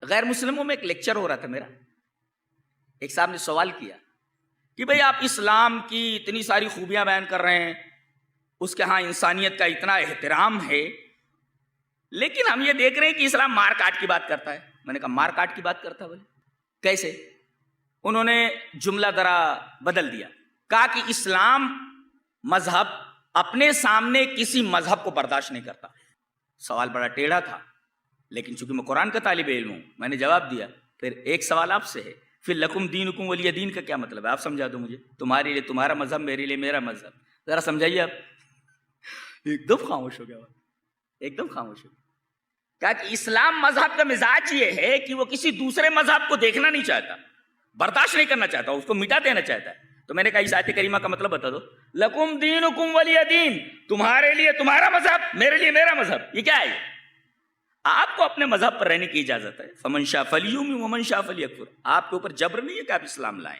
गैर मुस्लिमों में एक लेक्चर हो रहा था मेरा। एक साहब ने सवाल किया कि भाई आप इस्लाम की इतनी सारी खूबियां बयान कर रहे हैं, उसके यहाँ इंसानियत का इतना एहतराम है, लेकिन हम ये देख रहे हैं कि इस्लाम मार काट की बात करता है। मैंने कहा मार काट की बात करता है? बोले कैसे? उन्होंने जुमला जरा बदल दिया, कहा कि इस्लाम मजहब अपने सामने किसी मजहब को बर्दाश्त नहीं करता। सवाल बड़ा टेढ़ा था, लेकिन चूंकि मैं कुरान का तालिब इल्म हूं, मैंने जवाब दिया। फिर एक सवाल आपसे है, फिर लकुम दीनुकुम वलिय दीन का क्या मतलब है? आप समझा दो मुझे। तुम्हारे लिए तुम्हारा मजहब, मेरे लिए मेरा मजहब। जरा समझाइए आप। एकदम खामोश हो गया, एकदम खामोश हो गया। क्या कि इस्लाम मजहब का मिजाज ये है कि वो किसी दूसरे मजहब को देखना नहीं चाहता, बर्दाश्त नहीं करना चाहता, उसको मिटा देना चाहता है। तो मैंने कहा इस आयत करीमा का मतलब बता दो। लकुम दीनुकुम वलिय दीन, तुम्हारे लिए तुम्हारा मजहब, मेरे लिए मेरा मजहब। ये क्या है? आपको अपने मजहब पर रहने की इजाजत है। फमन शाह फलियुमिन वमन शाह फलियकफुर। आपके ऊपर जबर नहीं है कि आप इस्लाम लाएं,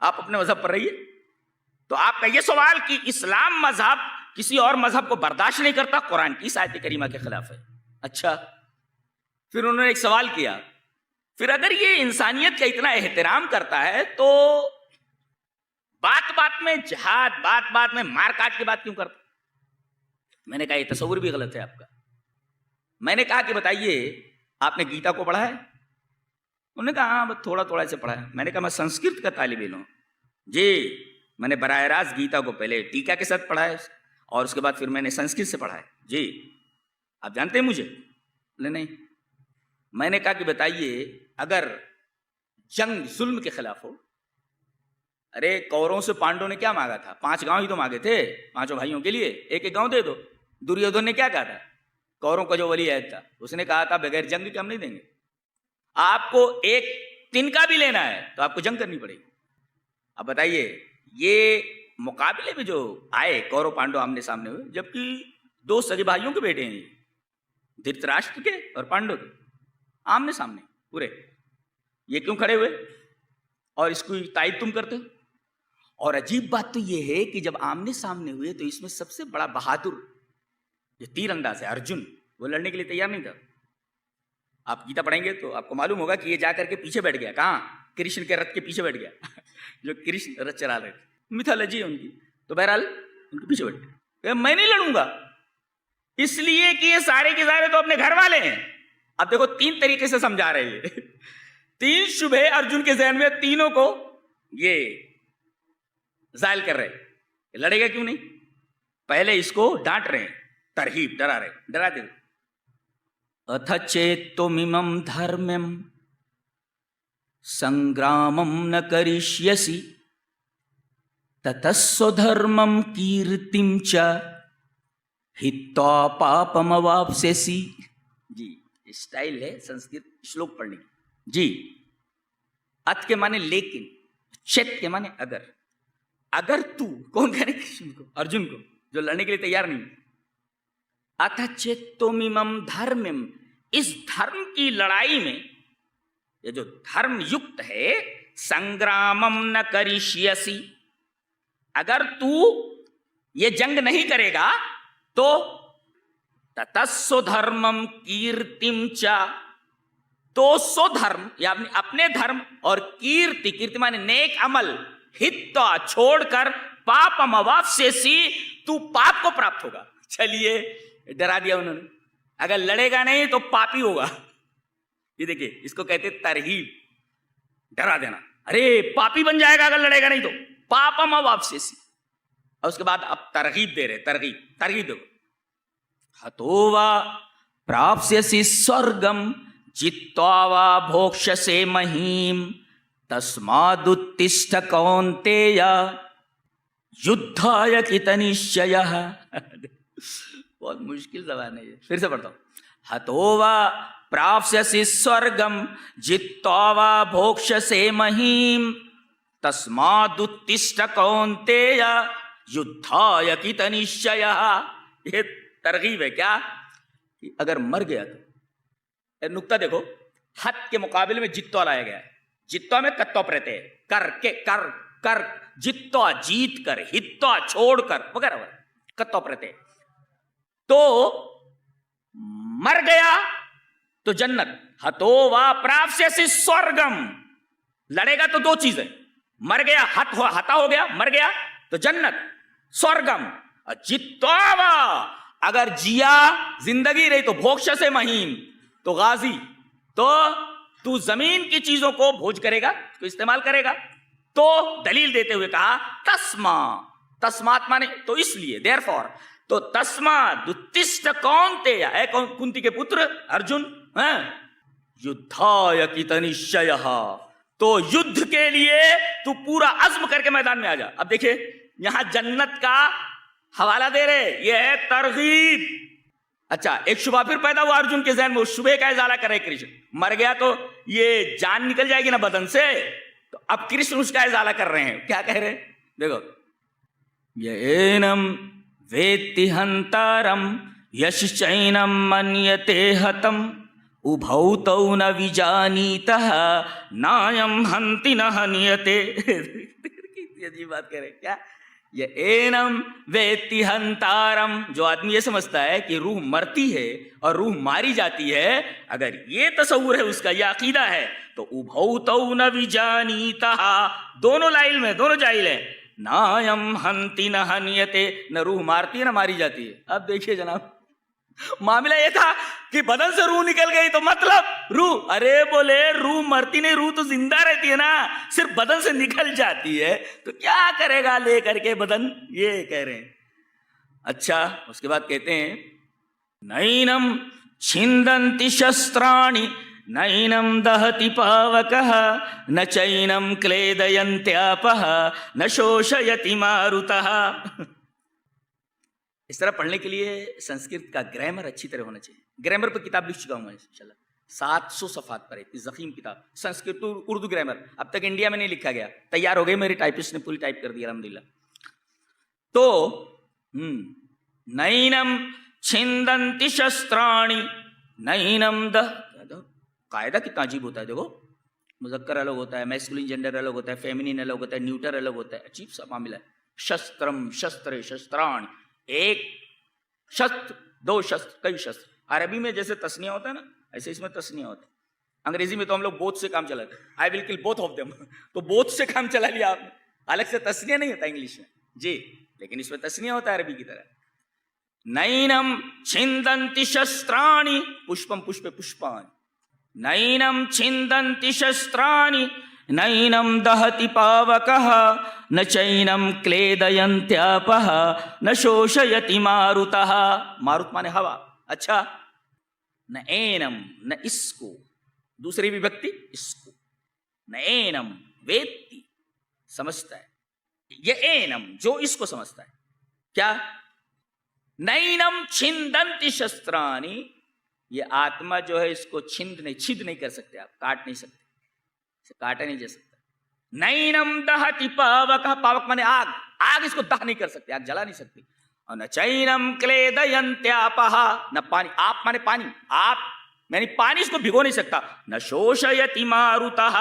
आप अपने मजहब पर रहिए। तो आपका यह सवाल कि इस्लाम मजहब किसी और मजहब को बर्दाश्त नहीं करता, कुरान की इस आयत करीमा के खिलाफ है। अच्छा, फिर उन्होंने एक सवाल किया, फिर अगर ये इंसानियत का इतना एहतराम करता है तो बात बात में जिहाद, बात बात में मार काट की बात क्यों करता? मैंने कहा ये तस्वुर भी गलत है आपका। मैंने कहा कि बताइए आपने गीता को पढ़ा है? उन्होंने कहा हाँ थोड़ा थोड़ा से पढ़ा है। मैंने कहा मैं संस्कृत का तालिब इल्म हूं जी, मैंने बराह रास्त गीता को पहले टीका के साथ पढ़ा है और उसके बाद फिर मैंने संस्कृत से पढ़ा है जी। आप जानते हैं मुझे? बोले नहीं। मैंने कहा कि बताइए अगर जंग जुल्म के खिलाफ हो, अरे कौरवों से पांडवों ने क्या मांगा था? 5 गांव ही तो मांगे थे, 5 भाइयों के लिए एक एक गांव दे दो। दुर्योधन ने क्या कहा था? कौरवों का जो वली अहद था, उसने कहा था बगैर जंग के हम नहीं देंगे। आपको एक तिनका भी लेना है तो आपको जंग करनी पड़ेगी। अब बताइए ये मुकाबले में जो आए कौरव पांडव आमने सामने हुए, जबकि 2 सगे भाइयों के बेटे हैं, धृतराष्ट्र के और पांडव के, आमने सामने पूरे। ये क्यों खड़े हुए और इसको तायद तुम करते हो? और अजीब बात तो ये है कि जब आमने सामने हुए तो इसमें सबसे बड़ा बहादुर जो तीरंदाज है अर्जुन, वो लड़ने के लिए तैयार नहीं था। आप गीता पढ़ेंगे तो आपको मालूम होगा कि ये जाकर के पीछे बैठ गया। कहाँ? कृष्ण के रथ के पीछे बैठ गया जो कृष्ण रथ चला रहे थे, मिथोलॉजी है उनकी। तो बहरहाल उनके पीछे बैठ गया। मैं नहीं लड़ूंगा इसलिए कि ये सारे के सारे तो अपने घर वाले हैं। अब देखो 3 तरीके से समझा रहे हैं 3 शुबहे अर्जुन के जहन में, तीनों को ये जायल कर रहे। लड़ेगा क्यों नहीं? पहले इसको डांट रहे हैं, तरहीब, डरा रहे, डरा दे। अथ चेत्त्वमिमं धर्म्यं संग्रामं न करिष्यसि ततः स्वधर्मं कीर्तिं च हित्वा पापमवाप्स्यसि। जी, स्टाइल है संस्कृत श्लोक पढ़ने की जी। अथ के माने लेकिन, चेत के माने अगर। अगर तू, कौन कह रहे? कृष्ण को, अर्जुन को, जो लड़ने के लिए तैयार नहीं। अथ चेत्त्वमिमं धर्म्यं, इस धर्म की लड़ाई में, ये जो धर्म युक्त है, संग्रामम न करिष्यसि, अगर तू ये जंग नहीं करेगा तो ततः स्वधर्मम कीर्तिम च, तो स्वधर्म या अपने धर्म और कीर्ति, कीर्ति माने नेक अमल, हित्वा छोड़कर पापम अवाप्स्यसि, तू पाप को प्राप्त होगा। चलिए डरा दिया उन्होंने, अगर लड़ेगा नहीं तो पापी होगा। ये देखिए इसको कहते तरहीब, डरा देना। अरे पापी बन जाएगा अगर लड़ेगा नहीं तो, पापम अवाप्स्यसि। और उसके बाद अब तरगीब दे रहे, तरगीब देखो। हतो वा प्राप्स्यसि स्वर्गम जित्वा वा भोक्ष्यसे महीम तस्मादुत्तिष्ठ कौन्तेय युद्धाय कृतनिश्चयः। बहुत मुश्किल जबान है ये, फिर से पढ़ता हूं। हतो वा प्राप्स्यसि स्वर्गम जित्वा वा भोक्ष्यसे महीम तस्मादुत्तिष्ठ कौन्तेय युद्धाय कृतनिश्चयः। ये तरगीब है क्या कि अगर मर गया तो, नुक्ता देखो, हत के मुकाबले में जित्वा लाया गया है। जित्वा में कत्वा प्रत्यय, कर के, कर जित्वा जीत कर, हित्वा छोड़कर वगैरह, कत्वा प्रत्यय। तो मर गया तो जन्नत, हतो वा प्राप्स्यसि स्वर्गम, लड़ेगा तो दो चीजें, मर गया हता हो गया, मर गया तो जन्नत स्वर्गम, जित्वा वा, अगर जिया जिंदगी रही तो भोक्ष से महीम, तो गाजी, तो तू जमीन की चीजों को भोज करेगा, तो इस्तेमाल करेगा। तो दलील देते हुए कहा तस्मा, तस्मात माने तो इसलिए, देयरफॉर, तो तस्मात् उत्तिष्ठ कौन्तेय, ऐ कुंती के पुत्र अर्जुन, युद्धाय कृतनिश्चयः, तो युद्ध के लिए तू पूरा अज़्म करके मैदान में आ जा। अब देखिए यहां जन्नत का हवाला दे रहे, यह है तरगीब। अच्छा, एक शुबा फिर पैदा हुआ अर्जुन के जहन में, उस शुबे का इजाला करे कृष्ण, मर गया तो ये जान निकल जाएगी ना बदन से, तो अब कृष्ण उसका इजाला कर रहे हैं। क्या कह रहे हैं देखो, येनम वेत्ति हंतारम यश्चैनम मन्यते हतम उभौ तौ न विजानीतः नायम हंति न हन्यते। अजीब बात कह रहे क्या, ये एनम वेत्ति हंतारम, जो आदमी ये समझता है कि रूह मरती है और रूह मारी जाती है, अगर ये तसव्वुर है उसका, ये अकीदा है, तो उभौ तौ न विजानीतः, दोनों लाइल में, दोनों जाहिल है, नायम हंति न हन्यते, न रूह मारती है न मारी जाती है। अब देखिए जनाब, मामला ये था कि बदन से रूह निकल गई तो मतलब रूह, अरे बोले रूह मरती नहीं, रूह तो जिंदा रहती है ना, सिर्फ बदन से निकल जाती है, तो क्या करेगा लेकर के बदन, ये कह रहे हैं। अच्छा, उसके बाद कहते हैं नैनम छिंदन्ति शस्त्राणि नैनम दहति पावकः न चैनम क्लेदयन्त्यापः न शोषयति मारुतः। इस तरह पढ़ने के लिए संस्कृत का ग्रामर अच्छी तरह होना चाहिए। ग्रामर पर किताब लिख चुका हूं मैं इंशाल्लाह, 700 सफ़ात पर, इतनी ज़ख़ीम किताब, संस्कृत उर्दू ग्रामर, अब तक इंडिया में नहीं लिखा गया, तैयार हो गई, मेरी टाइपिस्ट ने पूरी टाइप कर दी अल्हम्दुलिल्लाह। तो नैनम छिंदन्ति शस्त्राणि नैनम कायदा कितना अजीब होता है देखो, मुज़क्कर अलग होता है, मैस्कुलिन जेंडर अलग होता है, फेमिनिन अलग होता है, न्यूटर अलग होता है, अजीब सा मामला है। शस्त्रम शस्त्र शस्त्राण, एक शस्त्र, दो शस्त्र, कई शस्त्र। अरबी में जैसे तस्निया होता है ना, ऐसे इसमें तस्निया होता है। अंग्रेजी में तो हम लोग बोथ से काम चलाते हैं, I will kill both of them, तो बोथ से काम चला लिया आपने, अलग से तस्निया नहीं होता इंग्लिश में जी, लेकिन इसमें तस्निया होता है अरबी की तरह। नैनम छिंदन्ति शस्त्राणि पुष्पम पुष्पे पुष्पाणि, नैनम छिंदन्ति शस्त्राणि नैनम दहति पावकः न चैनम क्लेदयन्त्यापः न शोषयति मारुतः, मारुत माने हवा। अच्छा, न एनम, न इसको, दूसरी विभक्ति इसको, न एनम वेत्ति, समझता है, ये एनम जो इसको समझता है, क्या नैनम छिंदन्ति शस्त्राणि, ये आत्मा जो है इसको छिद नहीं कर सकते आप, काट नहीं सकते, इसे काटा नहीं जा सकता। नैनम दहति पावक, पावक माने आग, आग इसको दह नहीं कर सकते, आग जला नहीं सकती। और न चैनम क्लेदयन्त्यापः, न पानी, आप माने पानी, आप यानी पानी इसको भिगो नहीं सकता। न शोषयति मारुतः,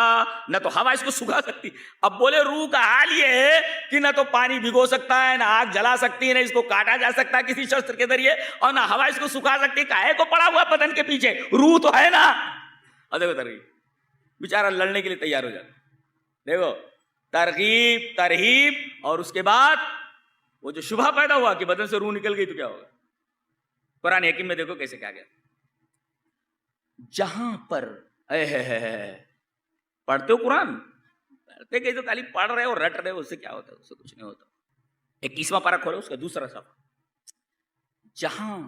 न तो हवा इसको सुखा सकती। अब बोले रूह का हाल ये है कि न तो पानी भिगो सकता है, न आग जला सकती है, न इसको काटा जा सकता है किसी शस्त्र के जरिए, और न हवा इसको सुखा सकती है। काहे को पड़ा हुआ बदन के पीछे, रूह तो है ना। और देखो तरगीब, बेचारा लड़ने के लिए तैयार हो जाता। देखो तरगीब तरहीब, और उसके बाद वो जो शुभा पैदा हुआ कि बदन से रूह निकल गई तो क्या होगा। कुरान हकीम में देखो कैसे क्या गया, जहां पर पढ़ते हो कुरान, पढ़ते गए तो खाली पढ़ रहे हो रट रहे हो, उससे क्या होता है, उससे कुछ नहीं होता। 21वां पारा खोलो, उसका दूसरा सफा, जहां,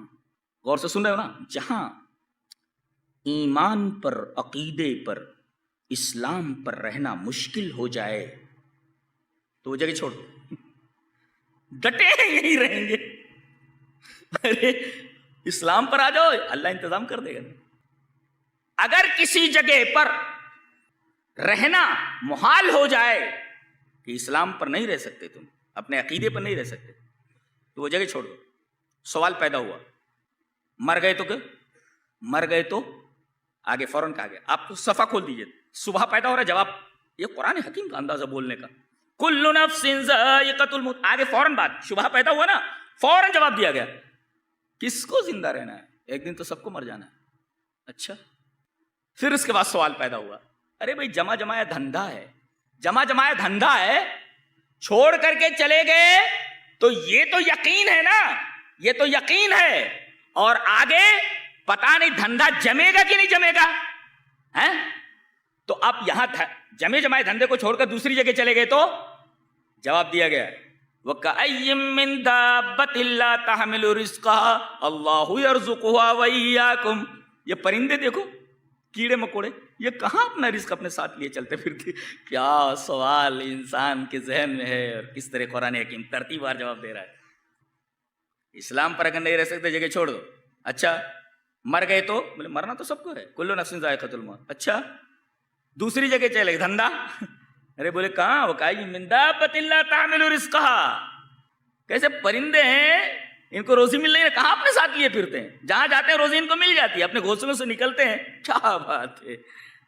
गौर से सुन रहे हो ना, जहां ईमान पर, अकीदे पर, इस्लाम पर रहना मुश्किल हो जाए तो वो जगह छोड़ दो, डटे यही रहेंगे। अरे इस्लाम पर आ जाओ, अल्लाह इंतजाम कर देगा। अगर किसी जगह पर रहना मुहाल हो जाए कि इस्लाम पर नहीं रह सकते, तुम अपने अकीदे पर नहीं रह सकते, तो वो जगह छोड़ दो। सवाल पैदा हुआ, मर गए तो क्या, मर गए तो आगे फौरन कहा गया, आप तो सफा खोल दीजिए, सुबह पैदा हो रहा है जवाब, ये कुरान हकीम का अंदाजा बोलने का, कुल्लु नफ्सिन ज़ाइक़तुल मौत, आगे फौरन बात, शुबह पैदा हुआ ना, फौरन जवाब दिया गया, किसको जिंदा रहना है, एक दिन तो सबको मर जाना है। अच्छा, फिर उसके बाद सवाल पैदा हुआ, अरे भाई जमा जमाया धंधा है, जमा जमाया धंधा है, छोड़ करके चले गए तो ये तो यकीन है ना, ये तो यकीन है, और आगे पता नहीं धंधा जमेगा कि नहीं जमेगा है। तो अब यहां जमे जमाए धंधे को छोड़कर दूसरी जगह चले गए तो जवाब दिया गया, वकअय्यिम मिन दाब्बतिन ला तहमिलु रिज़्क़हा अल्लाहु यर्ज़ुक़ुहा व इय्याकुम। ये परिंदे देखो, कीड़े मकोड़े, ये कहां अपना रिस्क अपने साथ लिए चलते फिरते। क्या सवाल इंसान के जहन में है और किस तरह कुरान हकीम तरतीबवार जवाब दे रहा है। इस्लाम पर अगर नहीं रह सकते जगह छोड़ दो। अच्छा मर गए तो बोले मरना तो सबको है, कुल्लु नफ्सिन ज़ाइक़तुल मौत। अच्छा दूसरी जगह चले धंधा, अरे बोले कहां, वकअय्यिम मिन दाब्बतिन ला तहमिलु रिज़्क़हा। कैसे परिंदे हैं, इनको रोजी मिल रही है, कहां अपने साथ लिए फिरते हैं, जहां जाते हैं रोजी इनको मिल जाती है, अपने घोंसलों से निकलते हैं। क्या बात है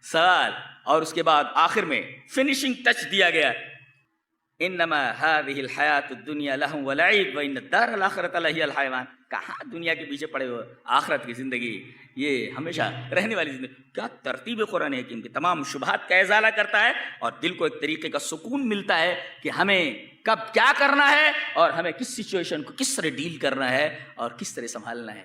सवाल। और उसके बाद आखिर में फिनिशिंग टच दिया गया, इन्नमा हाज़िहिल हयातुद दुनिया लहव व लईब व इन्नद दारल आखिरत लहियल हयवान। कहाँ दुनिया के पीछे पड़े हो, आखिरत की जिंदगी ये हमेशा रहने वाली जिंदगी। क्या तरतीब कुरान हकीम की तमाम शुबहात का इज़ाला करता है और दिल को एक तरीके का सुकून मिलता है कि हमें कब क्या करना है और हमें किस सिचुएशन को किस तरह डील करना है और किस तरह संभालना है।